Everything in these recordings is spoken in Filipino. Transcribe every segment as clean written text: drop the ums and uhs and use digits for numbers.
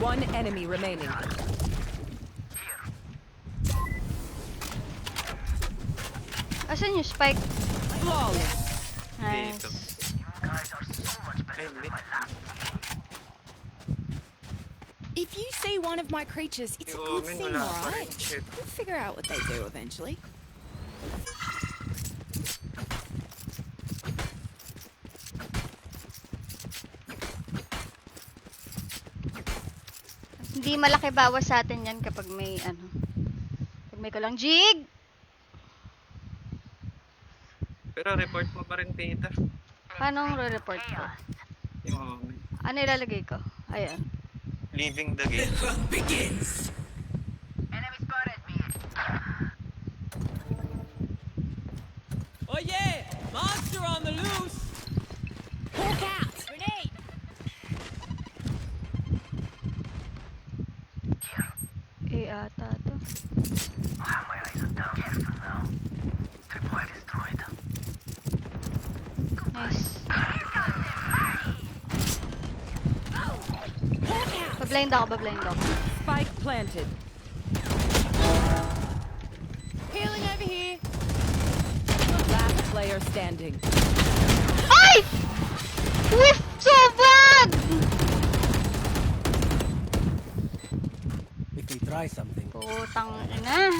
One enemy remaining. Asan yung spike? Flawless. Dito. Nice. Ay, hindi. If you see one of my creatures, it's a Yung good omen, thing, wala pa rin. alright? Shit. We'll figure out what they do eventually. Hindi malaki bawas sa atin yan kapag may ano. Pag may kulang jig! Pero report mo pa rin, Tita. Paano ang re-report ko? Yung omen. Ano ilalagay ko? Ayan. Leaving the game. Oh yeah! Monster on the loose! Hawk out! Grenade! Ata to. Nice. Bablind ako, bablind ako. Spike planted. Healing over here! Last player standing. Ay! Whiff! So bad! If we try something. Putang ina.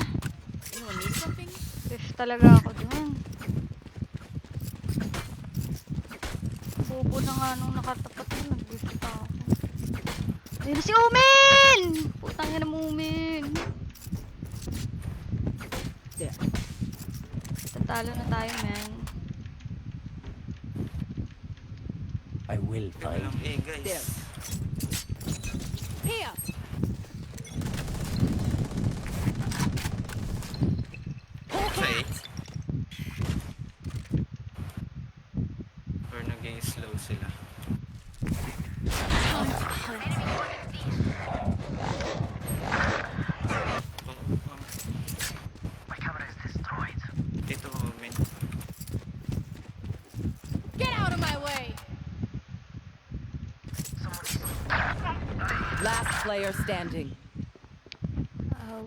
Anyone need something? Whiff talaga ako dun. Bobo na nga nung nakatapat na nag-whiff pa ako. Ayun na si Omen! Putang ina mo, Omen. Yeah. Tatalo na tayo, man. I will Ganda find. lang guys. There. Here! Okay. Or naging slow sila. Ito, omen. Get out of my way! Last player standing.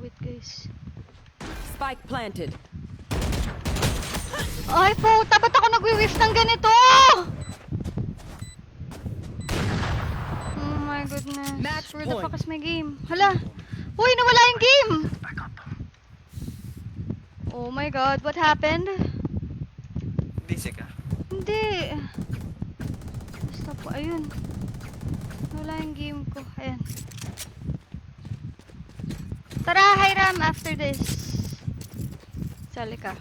Wait, guys. Spike planted. Ay, puta! Ba't ako nag-whiff ng ganito? Oh my goodness. Match Where the point. fuck is my game? Hala! Uy, nawala yung game! Oh my god, what happened? Busy ka. Hindi. Basta po, ayun. Nawala yung game ko. Ayan. Tara, Hiram, after this. Sali ka.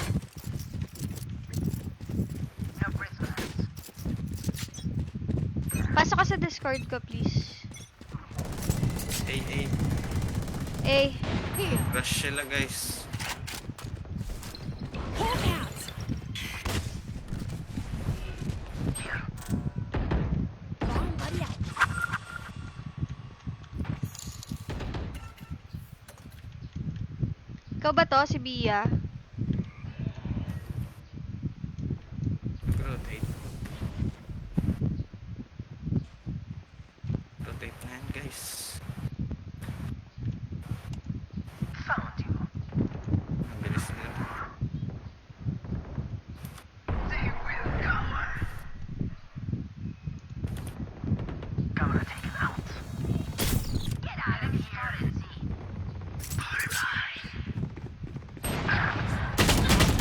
Pasok ka sa Discord ko, please. Ay. Eh, Rush sila, guys. Hawk out! Bomb buddy out. ikaw ba to, si Bia? Rotate. Rotate na yan, guys. Ang bilis nila.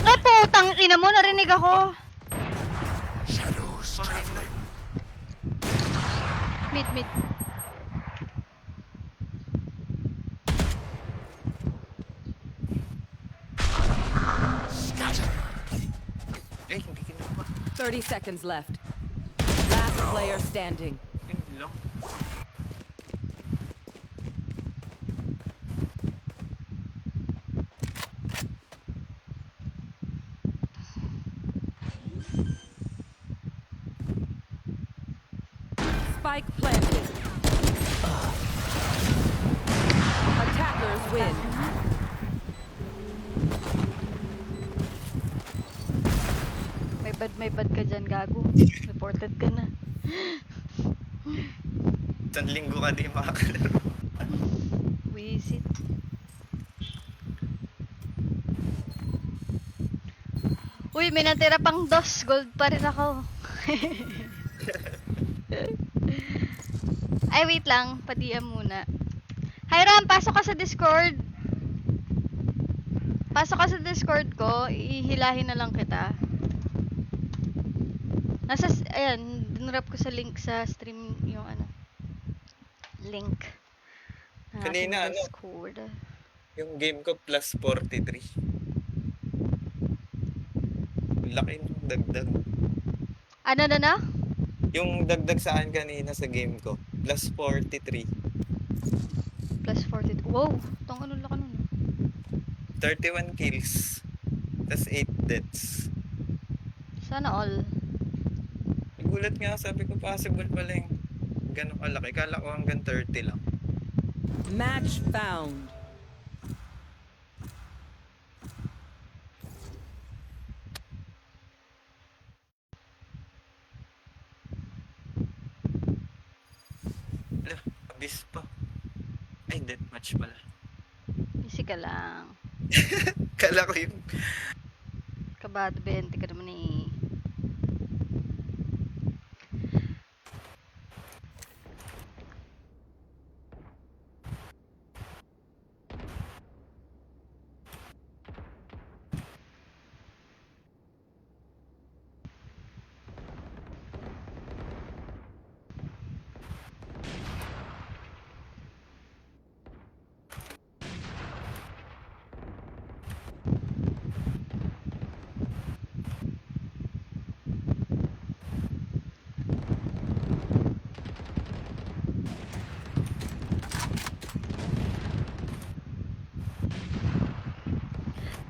Ay, putang ina mo, narinig ako. Mid. Eh, hindi kinuha. 30 seconds left. Last player standing. Hindi lang. Spike planted. Attackers win. May bad ka dyan, gago. Reported ka na. Isang linggo ka di makakalaro. Visit. Uy, may natira pang dos. Gold pa rin ako. Ay, wait lang. Pa-DM muna. Hi, Ram. Pasok ka sa Discord. Pasok ka sa Discord ko. Ihilahin na lang kita. Ayan. Dinrap ko sa link sa stream yung ano. Link. ng aking Kanina, ano? Discord. Yung game ko plus 43. Laki ng dagdag. Ano na? Yung dagdag sa akin kanina sa game ko, plus 43. Plus 40. Wow! Itong ano laki nun. 31 kills. Tas 8 deaths. Sana all. Nagulat nga, sabi ko possible pala yung gano'ng kalaki. Kala ko hanggang 30 lang. Match found. Ala, abyss pa. Ay, deathmatch pala. Easy ka lang. Kala ko yung... Kabado 20 ka naman eh.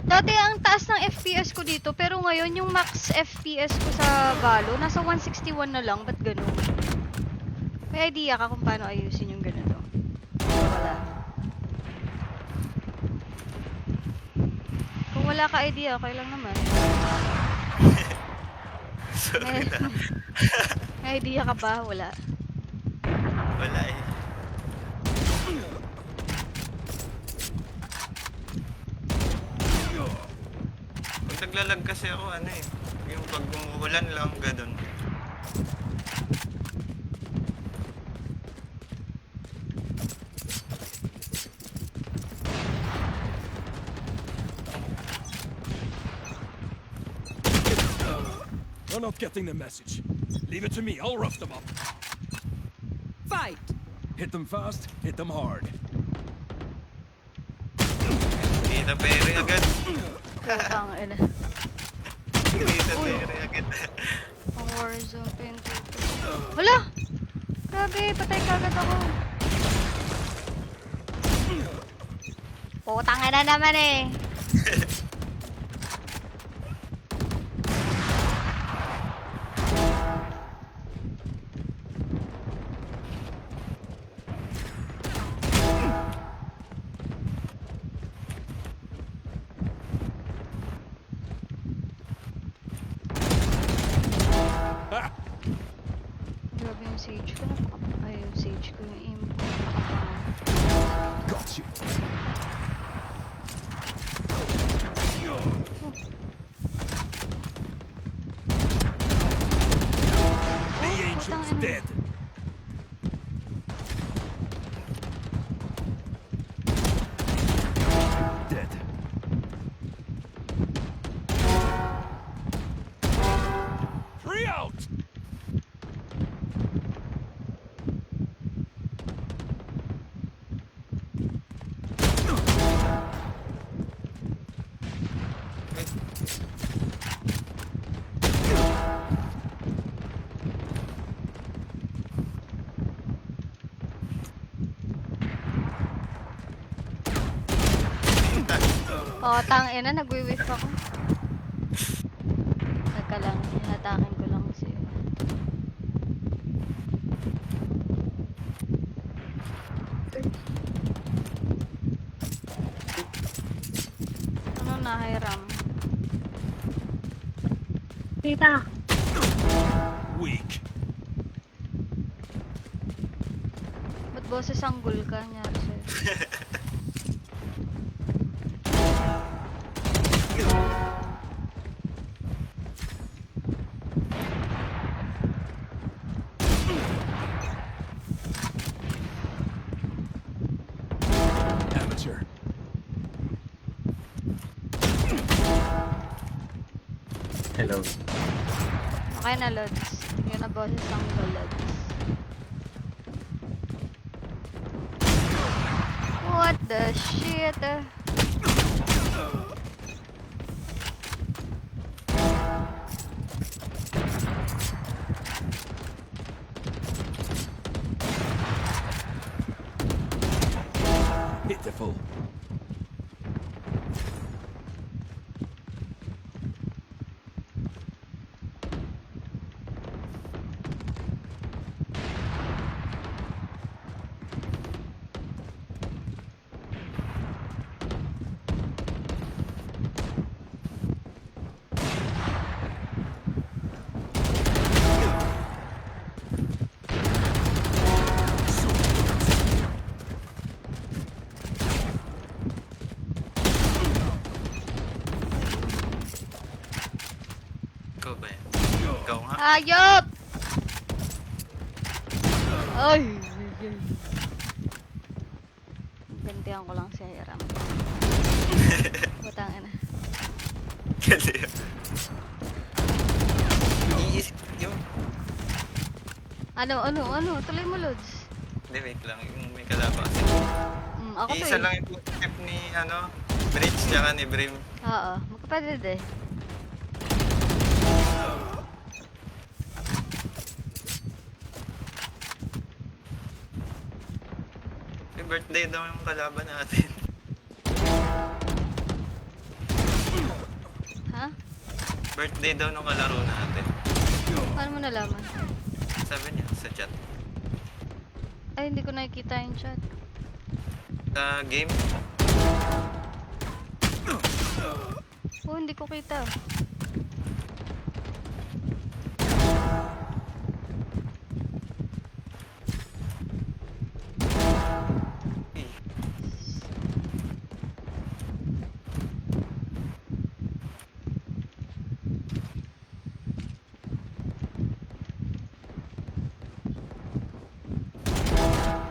Dati ang taas ng FPS ko dito, pero ngayon yung max FPS ko sa Valo, nasa 161 na lang. Ba't ganun? May idea ka kung paano ayusin yung ganito? Wala. Kung wala ka idea, okay lang naman. Sorry na. May idea ka ba? Wala. Wala eh. Pag naglalag kasi ako, ano eh. Yung pag umuulan lang, ganun. You're not getting the message. Leave it to me, I'll rough them up. Fight! Hit them fast, hit them hard. Hindi na pere agad. Putang ina. Hindi na pere agad. Ang Warzone Pin 2. Wala! Grabe, patay kagad ako. Putang ina naman eh. Ha! Grabe yung sage ko. Ay, yung sage ko. Yung aim ko. Got you. The angel's putang ina. dead. Dead. Three out! Oh, tang ina, nagwi-whiff ako. Teka lang, hinatakin ko lang kasi. Ano na, Hiram? Weak. Ba't boses sanggol ka, nyari sa'yo. Amateur. Hello. Okay na, Lods. Yun na boses sanggol, Lods. What the shit? Pitiful. Ikaw ba yan? Ikaw nga. Hayop! Ay! Gantihan ko lang si Hiram. Butang ina. Kasi yun. Iisip yun. Ano? Tuloy mo, Lods. Hindi, wait lang. Yung may kalaban kasi. Ako to Isa eh. lang yung tip ni, Bridge tsaka ni Brim. Oo, magkapatid eh. May birthday daw yung kalaban natin. Ha? Birthday daw nung kalaro natin. Paano mo nalaman? Sabi niya sa chat. Ay, hindi ko nakikita yung chat. Sa game, Oh, hindi ko kita.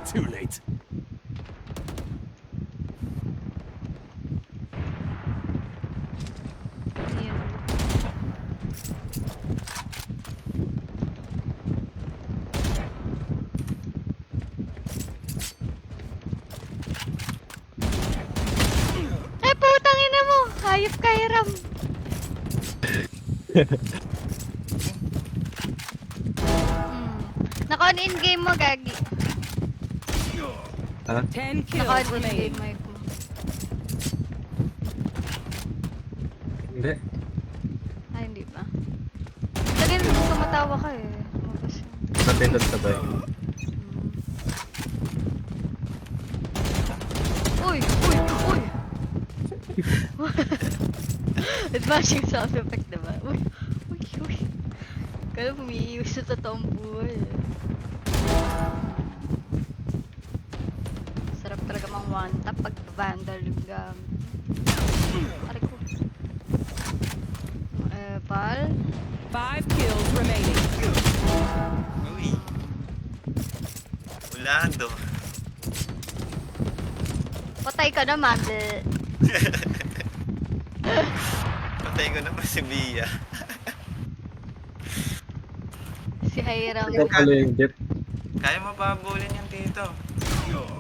Too late. Yun. Ay, putang ina mo! Hayop ka, Hiram! Naka-on in-game mo, Gagi. 10 kills Naka-on remaining. in-game mic mo. Hindi. Ay, hindi ba? Dali na tumatawa ka eh. Lumabas yun. Napindot sabay. Uy! Uy! Uy! Advancing sound effect, diba? Uy! Uy! Uy! Kala umiiwas sa totoong buhay eh. Sarap talaga mang one-tap pag vandal yung gamit. Aray ko. Pal? 5 kills remaining. uy. Ulado. Patay ka naman, de. Patay ko naman si Bia. Si Hiram. Ikaw pala yung jet. Kaya mo pa habulin yung tito.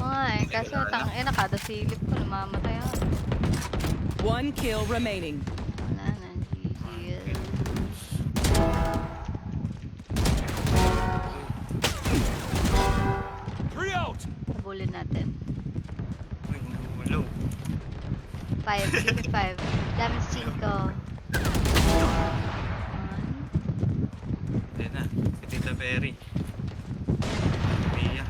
Ay, kaso tangina kada silip ko, namamatay ako. 1 kill remaining. Wala na, GG. 3 out. Habulin natin. Uy, nahulog. 5, give me 5. Dami 5. Ayun na, si Tita Berry. Bia.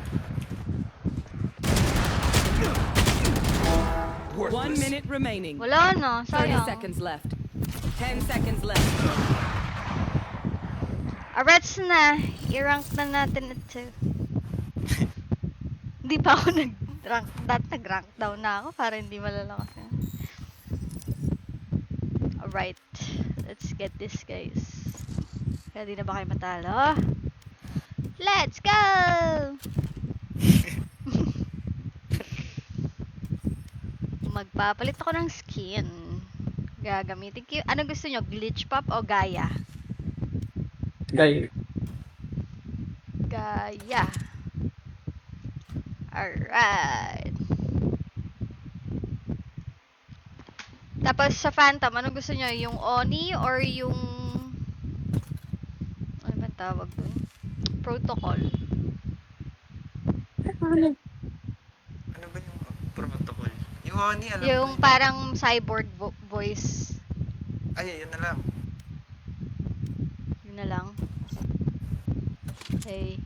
1 minute remaining. Wala na, 30 sayang. seconds left. 10 seconds left. Arets na. I-rank na natin ito. Hindi pa ako nag-rank down na ako para hindi malalakas yan. Alright. Let's get this, guys. Ready na ba kayo matalo? Let's go! Magpapalit ako ng skin. Gagamitin ko. Ano gusto nyo? Glitch pop o Gaia? Guy, Gaia. Alright. Tapos sa Phantom, ano gusto nyo? Yung Oni or yung... Ano ba tawag dun? Protocol. Ano ba yung protocol? Yung Oni, alam Yung ko. parang cyborg voice. Ay, yun na lang. Yun na lang. Okay.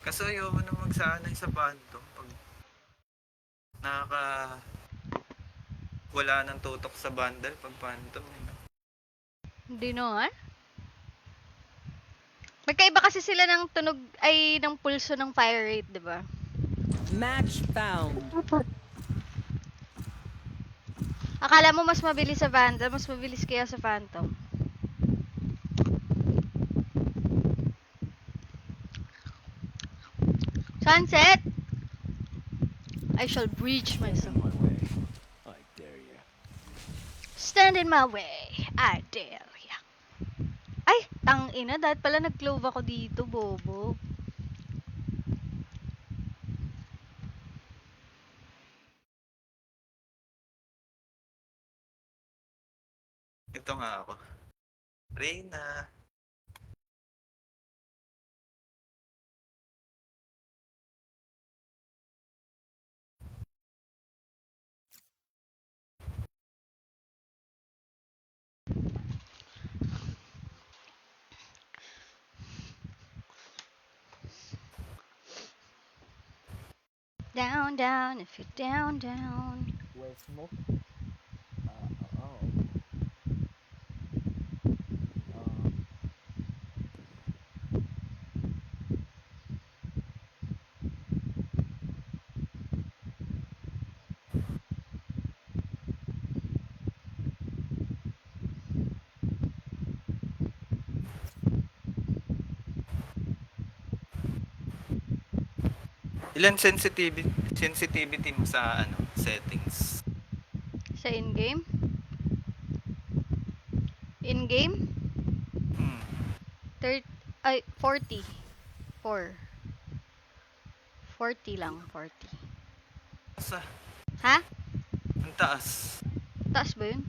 Kaso ayoko na magsanay sa Phantom pag wala nang tutok sa bundle pag Phantom. Hindi naman. Magkaiba kasi sila ng tunog ay ng pulso ng fire rate, 'di ba? Match found. Akala mo mas mabilis sa Vandal, mas mabilis kaya sa Phantom. Sunset! I shall breach myself. I dare you. Stand in my way. I dare ya. Ay, tangina. Dahil pala nag-clove ako dito, bobo. Ito nga ako. Reyna. Down, down, if you're down, down. Where's smoke? Ilan sensitivity mo sa settings? Sa in-game? In-game? Hmm. 40. 4. 40 lang, 40. Asa? Ha? Ang taas. Taas ba yun?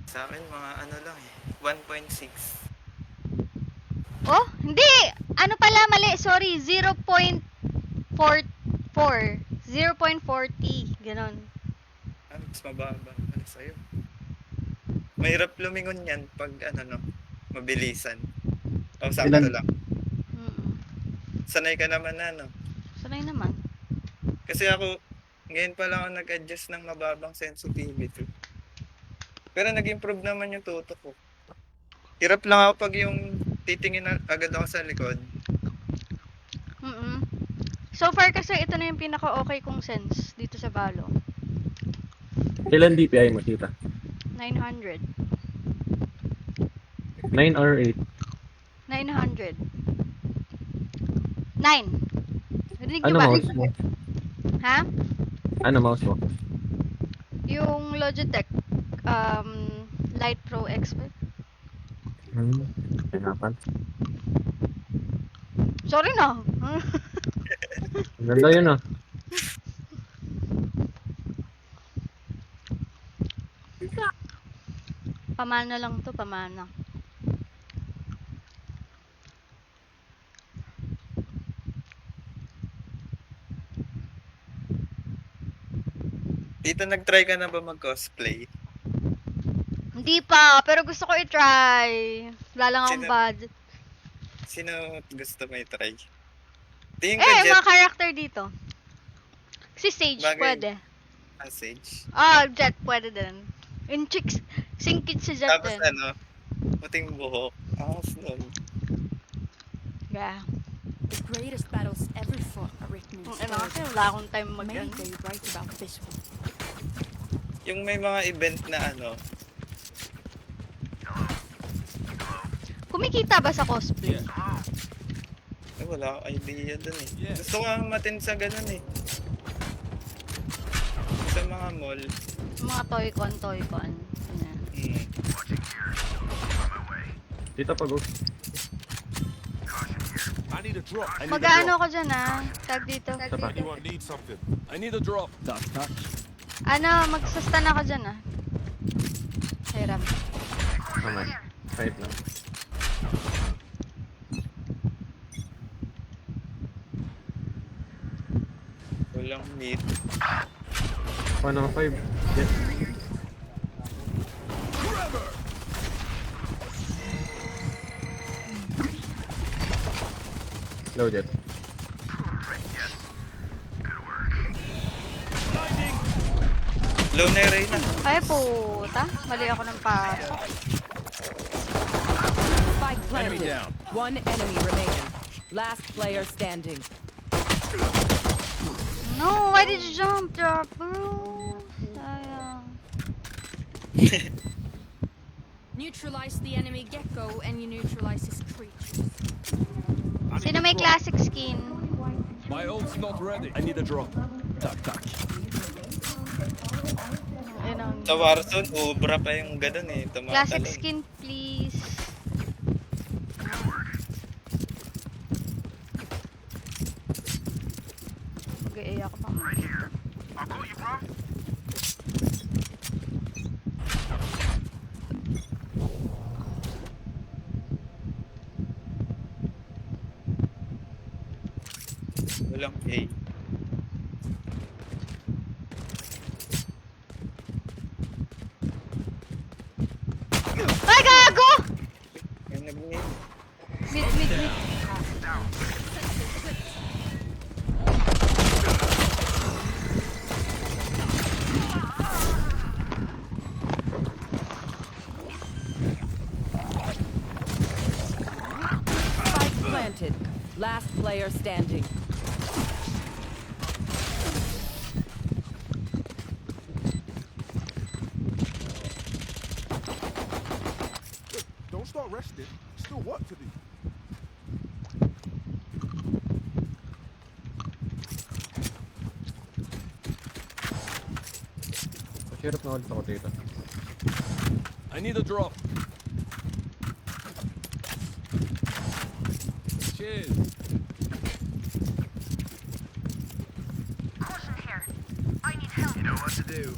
Sa akin mga lang 1.6. Oh, hindi! Ano pala, mali. Sorry, 0.44. 0.40. Ganon. Mas mababa pala sa'yo. Mahirap lumingon yan pag mabilisan. O sakto Ilan? lang. Mm-mm. Sanay ka naman na, Sanay naman. Kasi ako, ngayon pa lang ako nag-adjust ng mababang sensitivity. Pero nag-improve naman yung tutok ko. Hirap lang ako pag yung titingin agad ako sa likod. Mm-mm. So far kasi ito na yung pinaka-okay kong sense dito sa Valo. ilan DPI mo, tita? 900. 9 or 8? 900. 9. Narinig Ano niyo ba? mouse mo? Ha? Ano mouse mo? Yung Logitech Light Pro Expert. Hanapan. Sorry na. Ganda yun, ah. Pamana lang to, pamana. Dito nag-try ka na ba mag-cosplay? Hindi pa, pero gusto ko i-try. Wala lang akong Sino- budget. Sino gusto mo i-try? Tingin ko Eh, Jet mga character dito. Si Sage, Bagay. pwede. Passage. Jet, pwede din. In chicks, singkit si Jet Tapos din. puting buhok. Angas nun. Yeah. The greatest battles ever fought are written in Ano kasi stories. wala akong time mag Many they write about this one. Yung may mga event na ano, Kumikita ba sa cosplay? wala akong idea dun eh. Yeah. Gusto ko ang matin sa ganun eh. Sa mga mall. Mga toy-con. Yan. Hmm. Dito pa, go. I need a drop. I need Mag-ano ko dyan tag dito. Isa pa. Anyone need something? I need a drop. Touch, touch. Ano, magsastan ako dyan Hiram. Naman. Fight lang. Walang meat. 105. Yes. Loaded. Low na yung Reyna. Ay, puta. Mali ako ng pasok. Spike Enemy planted. down. One enemy remaining. Last player standing. No, why did you jump, bro? Sayang. Neutralize the enemy gecko and you neutralize his creatures. Sino may classic skin? My ult's not ready. I need a drop. Touch, touch. Yun ang... Sa Warzone, ubra pa yung ganun eh. Classic Tumatalon. skin, please. Mag-i ako pa mo dito. Walang A. Ay, gago! Yung nag-mid. Mid. Spike planted. Last player standing. Don't start resting. Still work to do. Hirap na ulit ako dito. I need a drop. Cheers. You know what to do.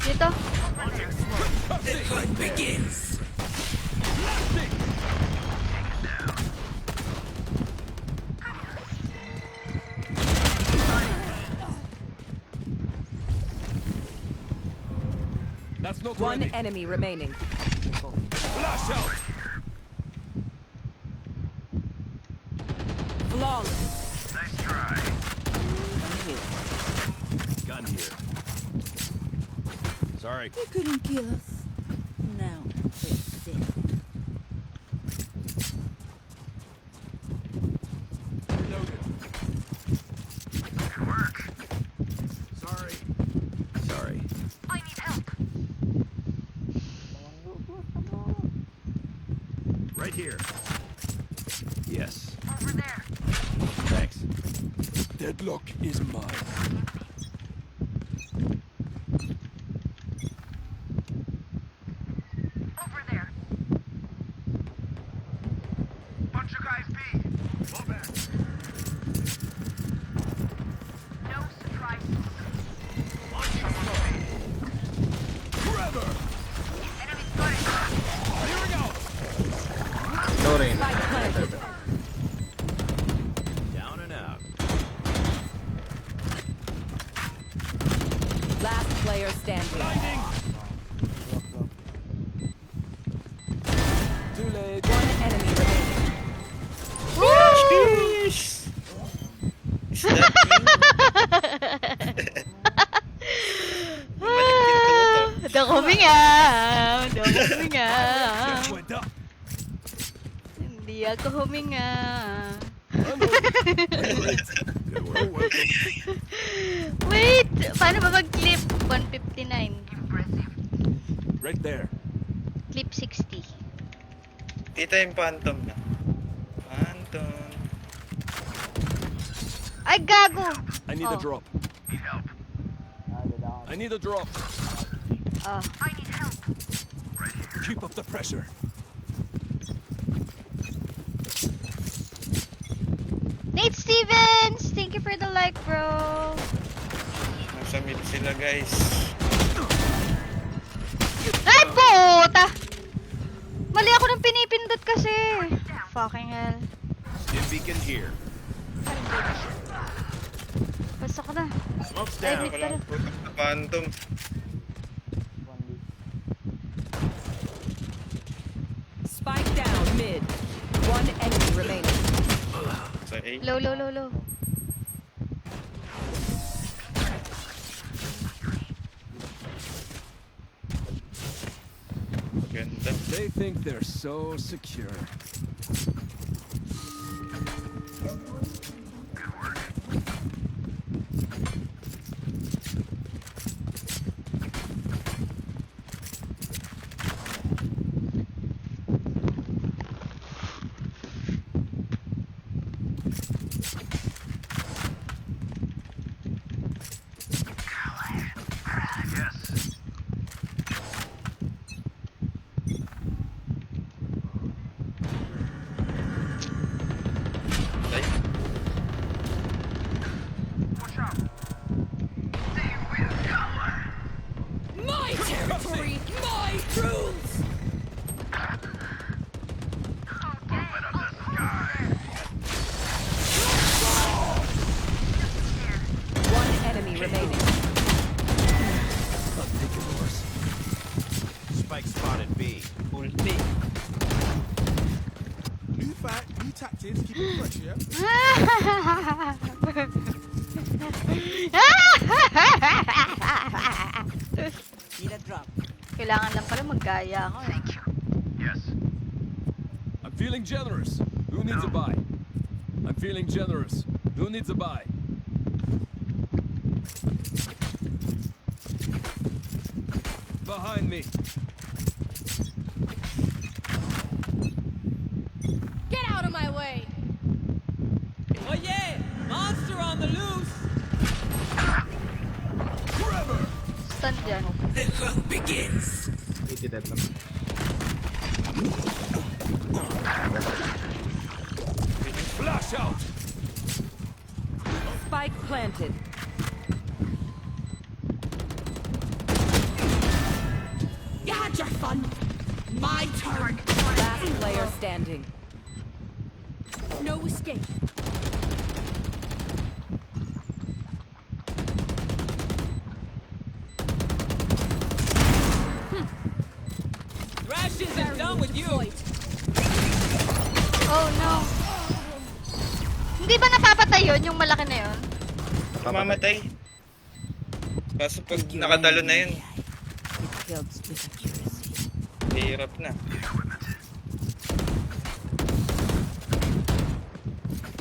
Dito. That's not One ready. enemy remaining. Flash out. Flawless. Gun here. Sorry. You couldn't kill us. Now, face it. Reloaded. Good work. Sorry. Sorry. Right here. Yes. Over there. Thanks. Deadlock is mine. Over there. Bunch of guys B. Fall back. No surprises. Forever. Enemy spotted. Clearing out. Low range. Spike planted. Down and out. Last player standing. Blinding. Too late. One enemy remaining. Sheesh! Is that you? Bumalik yung tuto. The coming Hindi ako huminga. Just went up. Hindi ako huminga. Yeah, well, welcome. Wait! Paano ba mag-clip? 159. Right there. Clip 60. Tita yung phantom na. Phantom. Ay, gago! I need a Oh. drop. I need a drop. Ah. Keep up the pressure. Nate Stevens! Thank you for the like, bro. Nasa mid sila guys. Ay, puta! Mali ako ng pinipindot kasi. Fucking hell. Stim beacon here. Basta ko na. Smoke's Ay, down. mid Wala pala. akong putok na phantom. Spike down mid. One enemy remaining. Sa A. Low, low, low, low. Ganda. They think they're so secure. Ay. My territory, my rules. One enemy remaining. I'm taking yours. Spike spotted B. Ulti. New fight, new tactics, keep it fresh, yeah? Need a drop. Kailangan lang pala maggaya ako. Yes. I'm feeling generous. Who needs a buy? I'm feeling generous. Who needs a buy? Behind me. Get out of my way. Oh yeah! Monster on the loose! Stun dyan. 80 dead lang. Flash out. Spike planted. You had your fun. My turn. Last player standing. No escape. Thrash isn't done with you! Oh no. Hindi ba napapatay yun, yung malaki na yun? Mamamatay. Kaso pag nakatalo na yun, It kills with accuracy. hirap na.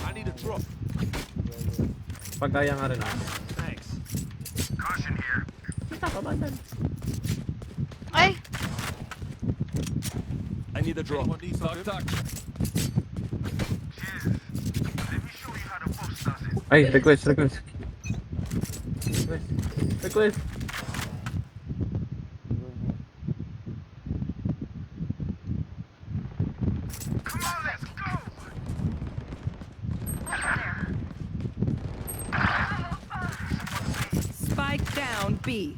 I need a drop. Pagkaya nga rin ako. Thanks. Caution here. Ay! I need a drop. Tuck, tuck. Let me show you how the boss does it. Ay, request. Request. Come on, let's go. Spike down B.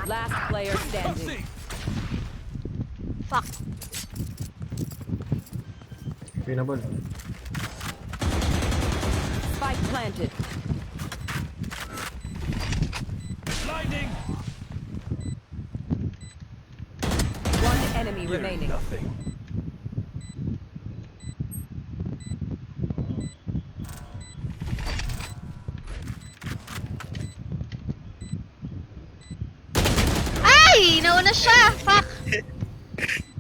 Last player standing. Fuck. Winnable. Spike planted. Blinding. One enemy You're remaining. nothing. nauna siya! Fuck!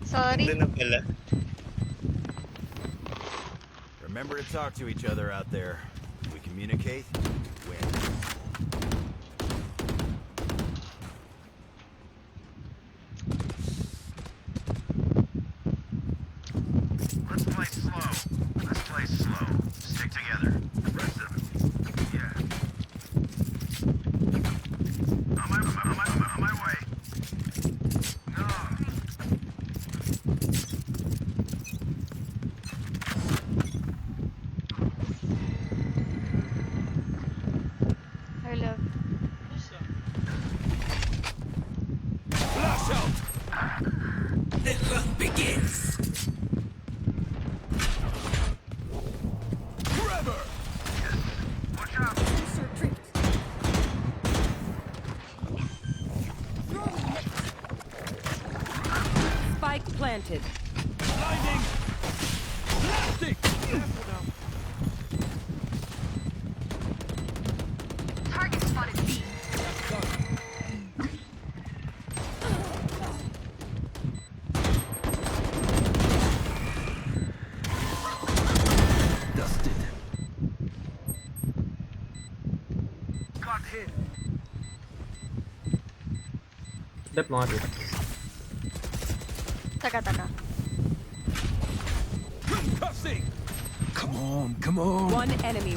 Sorry. Doon na pala. Remember to talk to each other out there. We communicate, win. Let's play slow. Let's play slow. Stick together. Rest of it. Yeah. On my way. No. I love. Flash out! The hunt begins! Trevor! Watch out. Sensor tripped. Spike planted. Blinding! Blasting! Target spotted B. Dusted. Got hit. Dep mo nga dito. Taka. Concussing! Come on, come on! One enemy